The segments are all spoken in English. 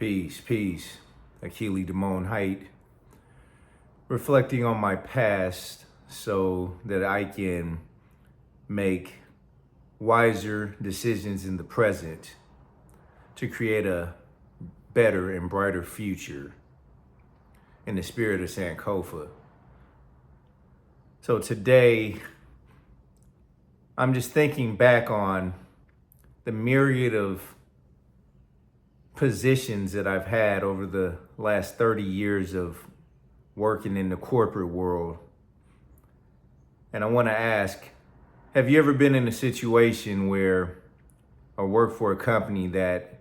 Peace, peace. Achille Damone Height. Reflecting on my past so that I can make wiser decisions in the present to create a better and brighter future in the spirit of Sankofa. So today, I'm just thinking back on the myriad of positions that I've had over the last 30 years of working in the corporate world. And I want to ask, have you ever been in a situation where or worked for a company that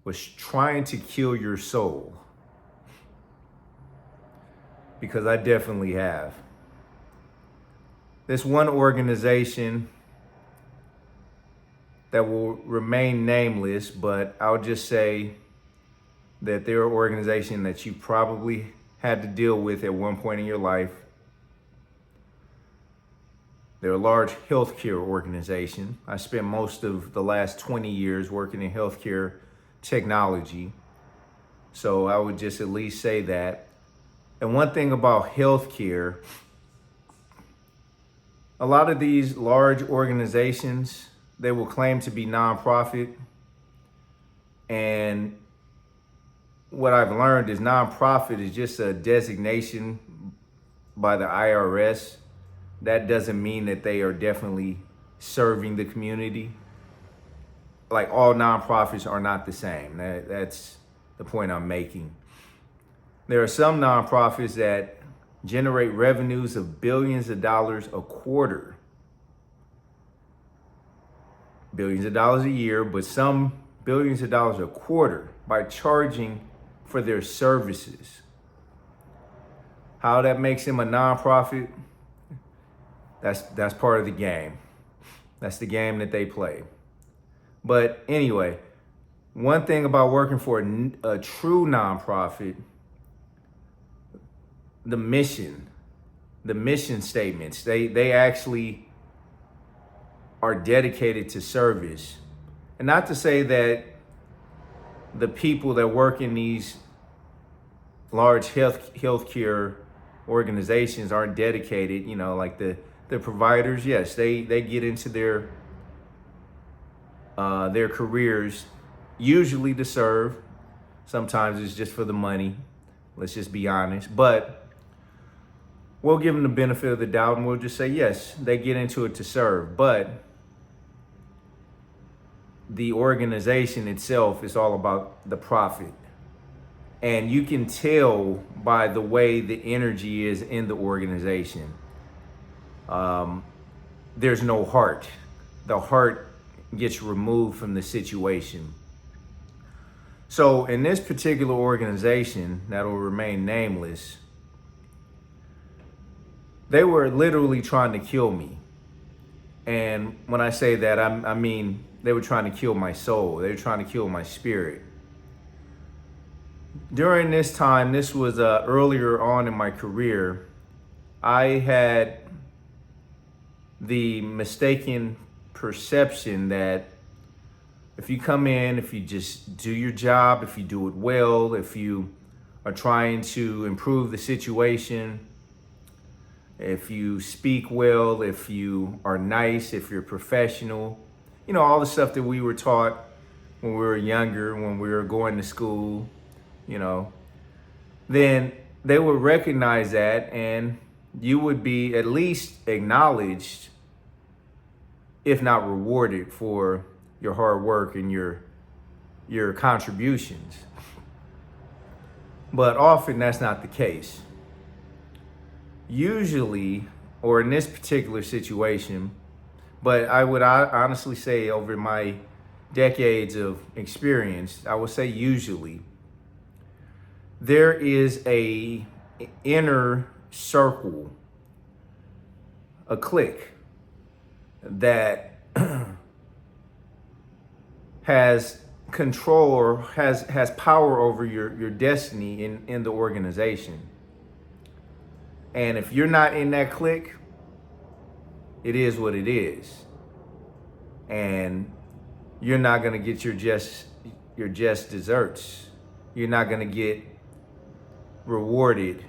was trying to kill your soul? Because I definitely have. This one organization that will remain nameless, but I'll just say that they're an organization that you probably had to deal with at one point in your life. They're a large healthcare organization. I spent most of the last 20 years working in healthcare technology. So I would just at least say that. And one thing about healthcare, a lot of these large organizations, they will claim to be nonprofit. And what I've learned is nonprofit is just a designation by the IRS. That doesn't mean that they are definitely serving the community. Like, all nonprofits are not the same. That's the point I'm making. There are some nonprofits that generate revenues of billions of dollars a quarter. Billions of dollars a year, but some billions of dollars a quarter by charging for their services. How that makes them a nonprofit, that's part of the game. That's the game that they play. But anyway, one thing about working for a true nonprofit, the mission statements, they actually are dedicated to service. And not to say that the people that work in these large healthcare organizations aren't dedicated, like the providers. Yes, they get into their careers usually to serve. Sometimes it's just for the money. Let's just be honest. But we'll give them the benefit of the doubt and we'll just say, yes, they get into it to serve. But the organization itself is all about the profit. And you can tell by the way the energy is in the organization. There's no heart. The heart gets removed from the situation. So in this particular organization that will remain nameless, they were literally trying to kill me. And when I say that, I mean, they were trying to kill my soul. They were trying to kill my spirit. During this time, this was earlier on in my career, I had the mistaken perception that if you come in, if you just do your job, if you do it well, if you are trying to improve the situation, if you speak well, if you are nice, if you're professional, all the stuff that we were taught when we were younger, when we were going to school, then they would recognize that and you would be at least acknowledged, if not rewarded, for your hard work and your contributions. But often that's not the case. Usually, or in this particular situation, but I would honestly say over my decades of experience, I would say usually, there is a inner circle, a clique that has control or has power over your destiny in the organization. And if you're not in that clique, it is what it is. And you're not going to get your just your just desserts. You're not going to get rewarded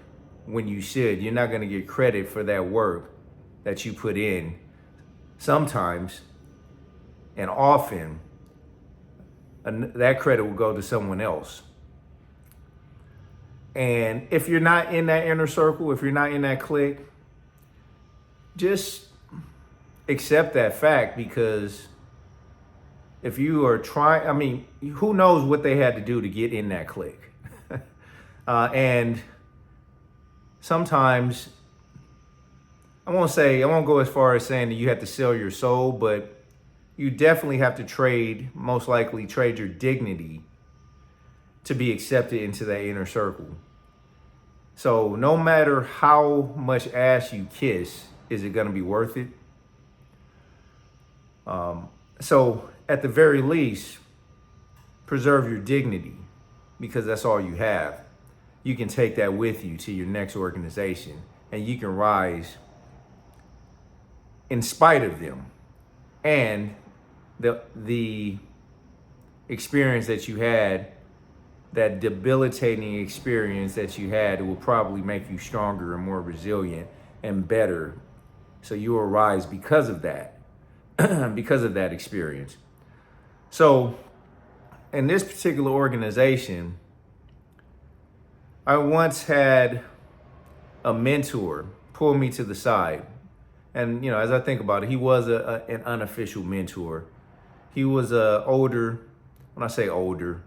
when you should. You're not going to get credit for that work that you put in. Sometimes and often, that credit will go to someone else. And if you're not in that inner circle, if you're not in that clique, just accept that fact, because if you are trying, I mean, who knows what they had to do to get in that clique? And sometimes, I won't go as far as saying that you have to sell your soul, but you definitely have to most likely trade your dignity to be accepted into that inner circle. So no matter how much ass you kiss, is it going to be worth it? So at the very least, preserve your dignity, because that's all you have. You can take that with you to your next organization, and you can rise in spite of them. And the experience that you had, that debilitating experience that you had, it will probably make you stronger and more resilient and better. So you will rise because of that, because of that experience. So in this particular organization, I once had a mentor pull me to the side. And, as I think about it, he was an unofficial mentor. He was older. When I say older,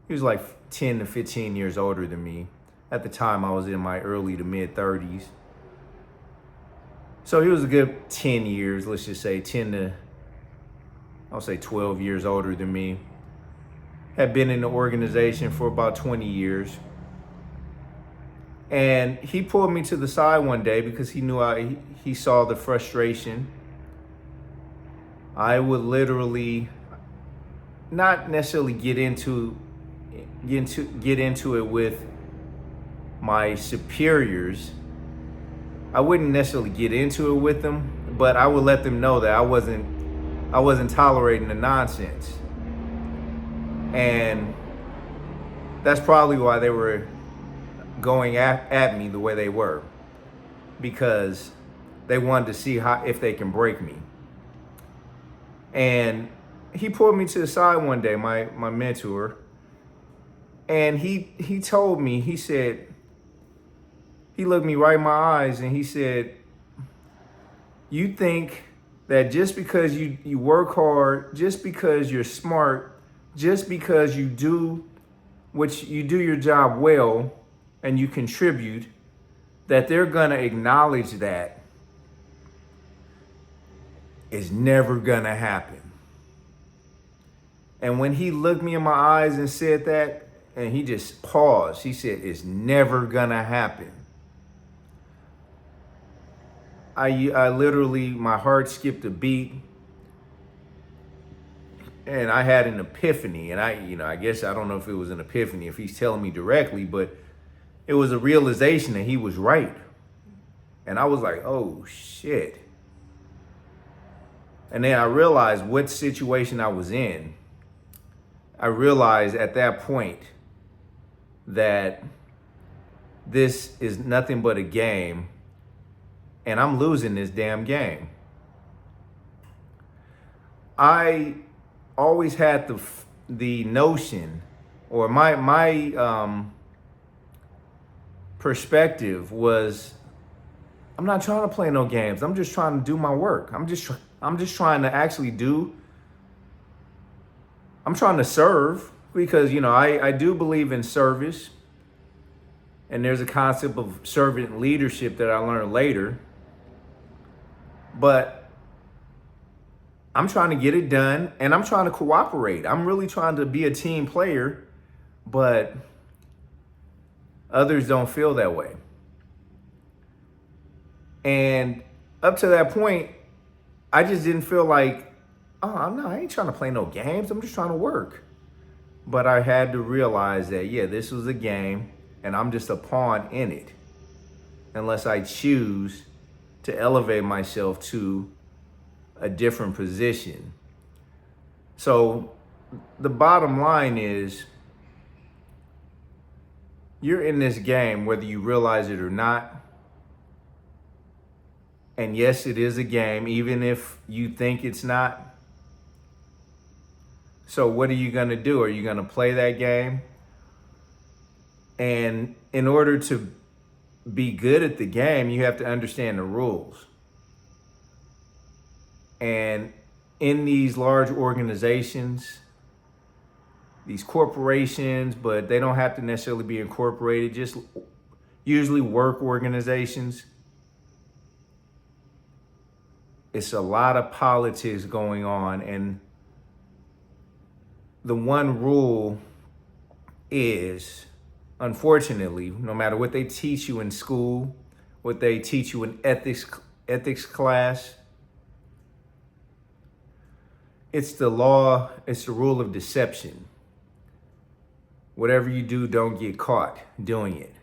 he was like 10 to 15 years older than me. At the time, I was in my early to mid 30s. So he was a good 10 years, let's just say 12 years older than me. Had been in the organization for about 20 years. And he pulled me to the side one day because he knew he saw the frustration. I would literally not necessarily get into it with my superiors. I wouldn't necessarily get into it with them, but I would let them know that I wasn't tolerating the nonsense. And that's probably why they were going at me the way they were, because they wanted to see if they can break me. And he pulled me to the side one day, my mentor, and he told me, he said, he looked me right in my eyes and he said, you think that just because you work hard, just because you're smart, just because you do your job well and you contribute, that they're gonna acknowledge that is never gonna happen. And when he looked me in my eyes and said that, and he just paused, he said, it's never gonna happen. I literally, my heart skipped a beat, and I had an epiphany. And I guess, I don't know if it was an epiphany, if he's telling me directly, but it was a realization that he was right. And I was like, oh shit. And then I realized what situation I was in. I realized at that point that this is nothing but a game, and I'm losing this damn game. I always had the notion, or my perspective was, I'm not trying to play no games. I'm just trying to do my work. I'm just trying to actually I'm trying to serve, because, I do believe in service. And there's a concept of servant leadership that I learned later. But I'm trying to get it done, and I'm trying to cooperate. I'm really trying to be a team player, but others don't feel that way. And up to that point, I just didn't feel like, oh, no, I ain't trying to play no games. I'm just trying to work. But I had to realize that, yeah, this was a game, and I'm just a pawn in it, unless I choose to elevate myself to a different position. So the bottom line is you're in this game, whether you realize it or not. And yes, it is a game, even if you think it's not. So what are you going to do? Are you going to play that game? And in order to be good at the game, you have to understand the rules. And in these large organizations, these corporations, but they don't have to necessarily be incorporated, just usually work organizations, it's a lot of politics going on. And the one rule is, unfortunately, no matter what they teach you in school, what they teach you in ethics class, it's the law, it's the rule of deception. Whatever you do, don't get caught doing it.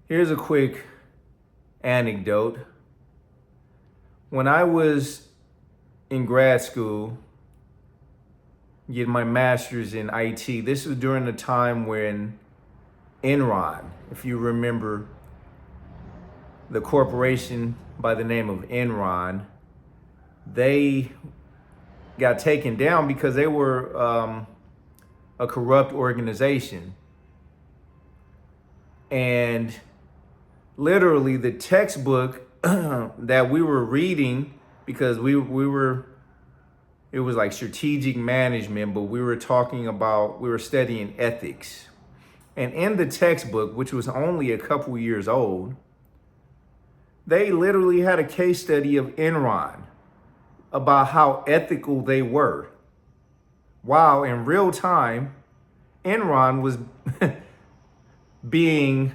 Here's a quick anecdote. When I was in grad school, getting my master's in IT, this was during the time when Enron, if you remember, the corporation by the name of Enron, they got taken down because they were a corrupt organization. And literally the textbook that we were reading, because we were, it was like strategic management, but we were studying ethics. And in the textbook, which was only a couple years old, they literally had a case study of Enron about how ethical they were. While in real time, Enron was being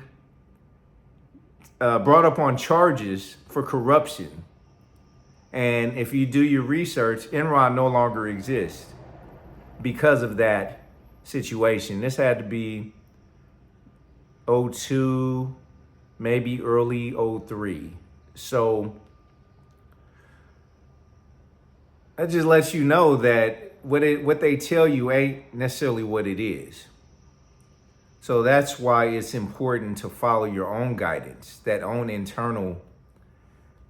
brought up on charges for corruption. And if you do your research, Enron no longer exists because of that situation. This had to be 02, maybe early 03. So that just lets you know that what they tell you ain't necessarily what it is. So that's why it's important to follow your own guidance, that own internal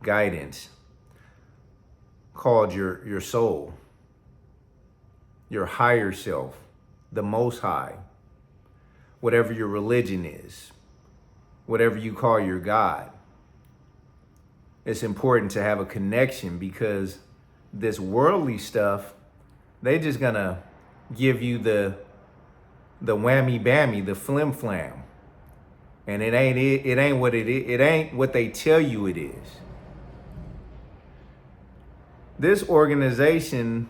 guidance called your soul, your higher self, the Most High, whatever your religion is, whatever you call your God. It's important to have a connection, because this worldly stuff, they just gonna give you the whammy bammy, the flim flam. And it ain't what it is. It ain't what they tell you it is. This organization,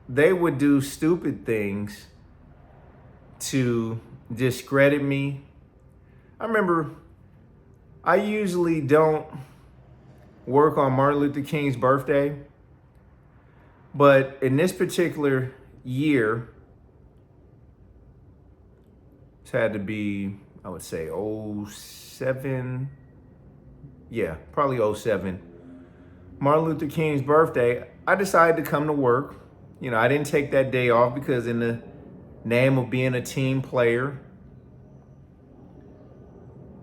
they would do stupid things to discredit me. I remember, I usually don't work on Martin Luther King's birthday, but in this particular year, it had to be, I would say 07. Yeah, probably 07. Martin Luther King's birthday, I decided to come to work. You know, I didn't take that day off because in the name of being a team player.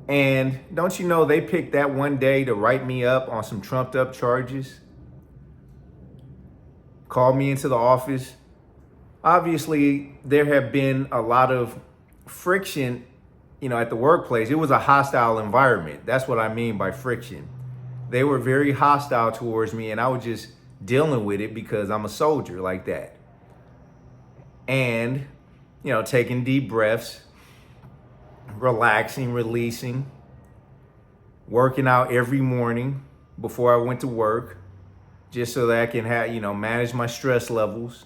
And don't you know, they picked that one day to write me up on some trumped up charges. Called me into the office. Obviously, there have been a lot of friction, you know, at the workplace. It was a hostile environment. That's what I mean by friction. They were very hostile towards me, and I was just dealing with it because I'm a soldier like that. And, you know, taking deep breaths, relaxing, releasing, working out every morning before I went to work, just so that I can have, you know, manage my stress levels,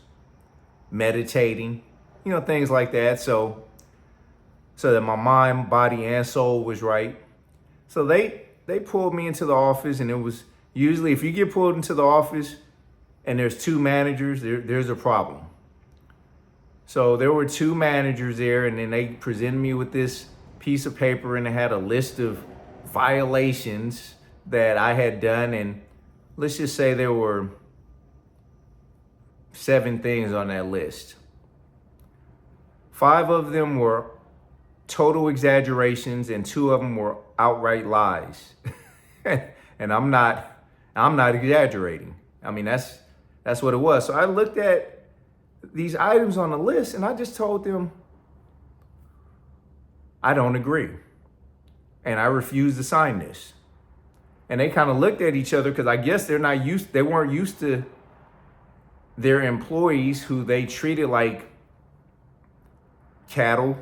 meditating, you know, things like that. So that my mind, body, and soul was right. So they pulled me into the office, and it was usually, if you get pulled into the office and there's two managers, there's a problem. So there were two managers there, and then they presented me with this piece of paper, and it had a list of violations that I had done. And let's just say there were 7 things on that list. 5 of them were total exaggerations and 2 of them were outright lies. And I'm not exaggerating. I mean, that's what it was. So I looked at these items on the list and I just told them, I don't agree. And I refuse to sign this. And they kind of looked at each other because I guess they weren't used to their employees who they treated like cattle.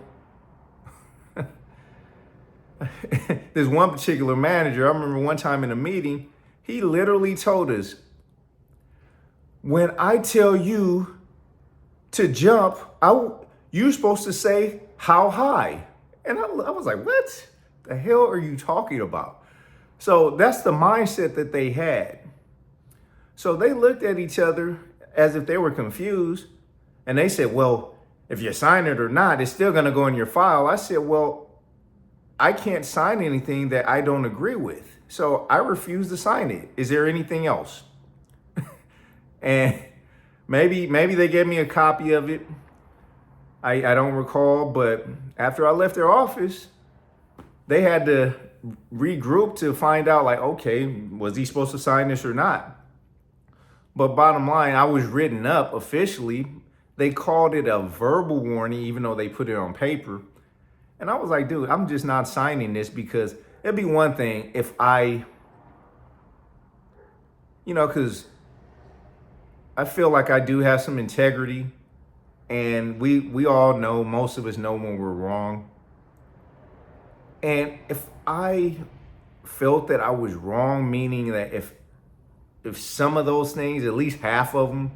There's one particular manager, I remember one time in a meeting, he literally told us, when I tell you to jump, you're supposed to say how high. And I was like, what the hell are you talking about? So that's the mindset that they had. So they looked at each other as if they were confused. And they said, well, if you sign it or not, it's still going to go in your file. I said, well, I can't sign anything that I don't agree with. So I refuse to sign it. Is there anything else? And maybe they gave me a copy of it. I don't recall, but after I left their office, they had to regroup to find out, like, okay, was he supposed to sign this or not? But bottom line, I was written up officially. They called it a verbal warning, even though they put it on paper. And I was like, dude, I'm just not signing this, because it'd be one thing if because I feel like I do have some integrity, and we all know, most of us know when we're wrong. And if I felt that I was wrong, meaning that if some of those things, at least half of them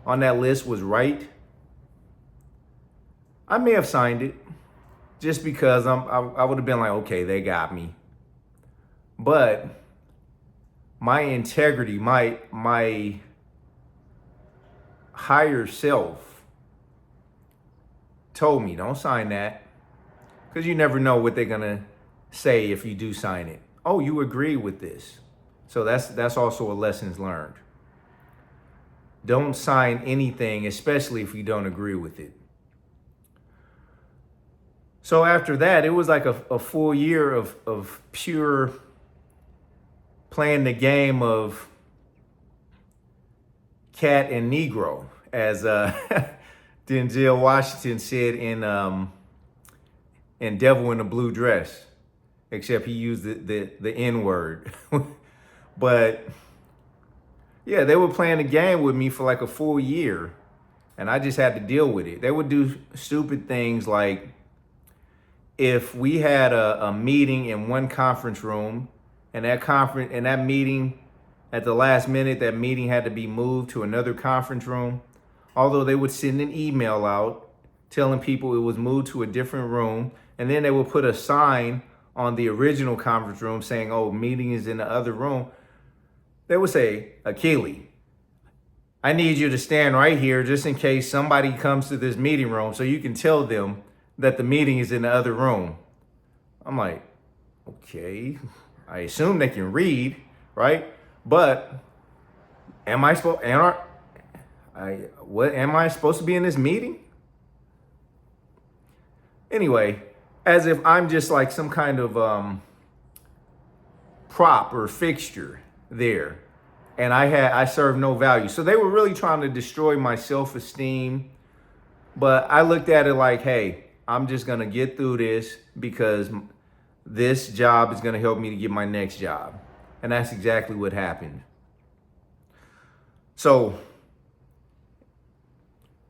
on that list was right, I may have signed it. Just because I would have been like, okay, they got me. But my integrity, my higher self told me, don't sign that. Because you never know what they're going to say if you do sign it. Oh, you agree with this. So that's also a lessons learned. Don't sign anything, especially if you don't agree with it. So after that, it was like a full year of pure playing the game of cat and Negro, as Denzel Washington said in Devil in a Blue Dress, except he used the N-word. But yeah, they were playing the game with me for like a full year, and I just had to deal with it. They would do stupid things like, if we had a meeting in one conference room, and that meeting at the last minute, that meeting had to be moved to another conference room, although they would send an email out telling people it was moved to a different room, and then they would put a sign on the original conference room saying, oh, meeting is in the other room. They would say, Achille, I need you to stand right here just in case somebody comes to this meeting room so you can tell them that the meeting is in the other room. I'm like, okay, I assume they can read, right? But am I supposed to be in this meeting? Anyway, as if I'm just like some kind of prop or fixture there, and I serve no value. So they were really trying to destroy my self-esteem. But I looked at it like, hey, I'm just going to get through this because this job is going to help me to get my next job. And that's exactly what happened. So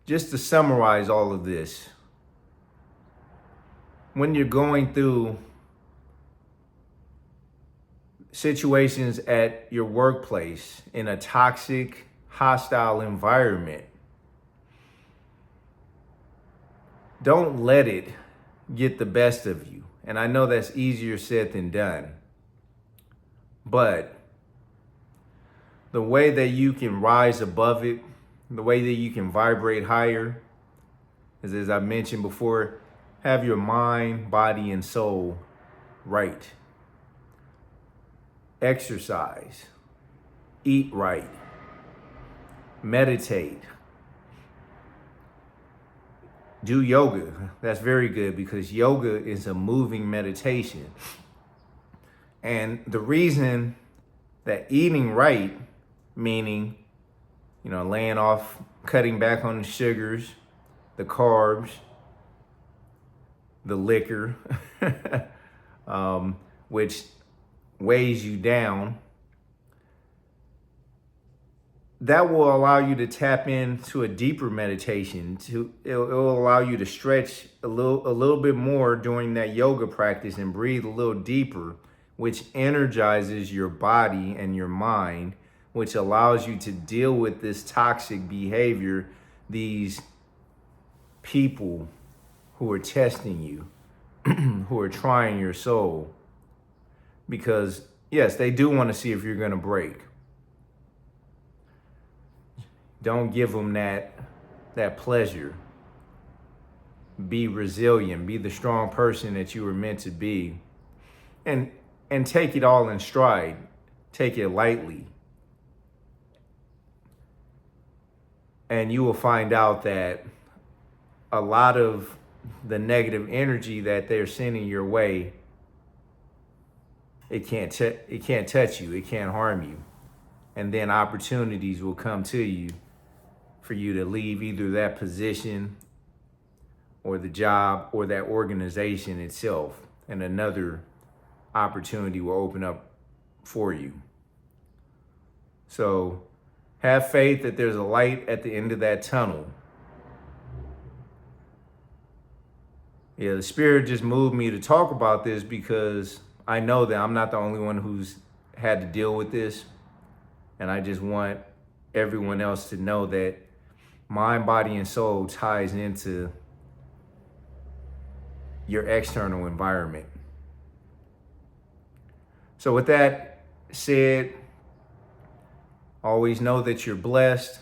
just to summarize all of this, when you're going through situations at your workplace in a toxic, hostile environment, don't let it get the best of you. And I know that's easier said than done. But the way that you can rise above it, the way that you can vibrate higher, is, as I mentioned before, have your mind, body, and soul right. Exercise. Eat right. Meditate. do yoga. That's very good, because yoga is a moving meditation. And the reason that eating right, meaning, laying off, cutting back on the sugars, the carbs, the liquor, which weighs you down, that will allow you to tap into a deeper meditation. It'll allow you to stretch a little bit more during that yoga practice and breathe a little deeper, which energizes your body and your mind, which allows you to deal with this toxic behavior, these people who are testing you, who are trying your soul. Because yes, they do want to see if you're going to break. Don't give them that pleasure. Be resilient. Be the strong person that you were meant to be. And take it all in stride. Take it lightly. And you will find out that a lot of the negative energy that they're sending your way, it can't touch you. It can't harm you. And then opportunities will come to you for you to leave either that position or the job or that organization itself, and another opportunity will open up for you. So have faith that there's a light at the end of that tunnel. Yeah, the Spirit just moved me to talk about this because I know that I'm not the only one who's had to deal with this. And I just want everyone else to know that mind, body, and soul ties into your external environment. So with that said, always know that you're blessed.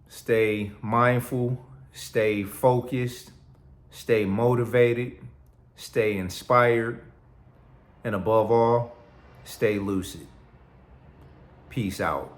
Stay mindful, stay focused, stay motivated, stay inspired, and above all, stay lucid. Peace out.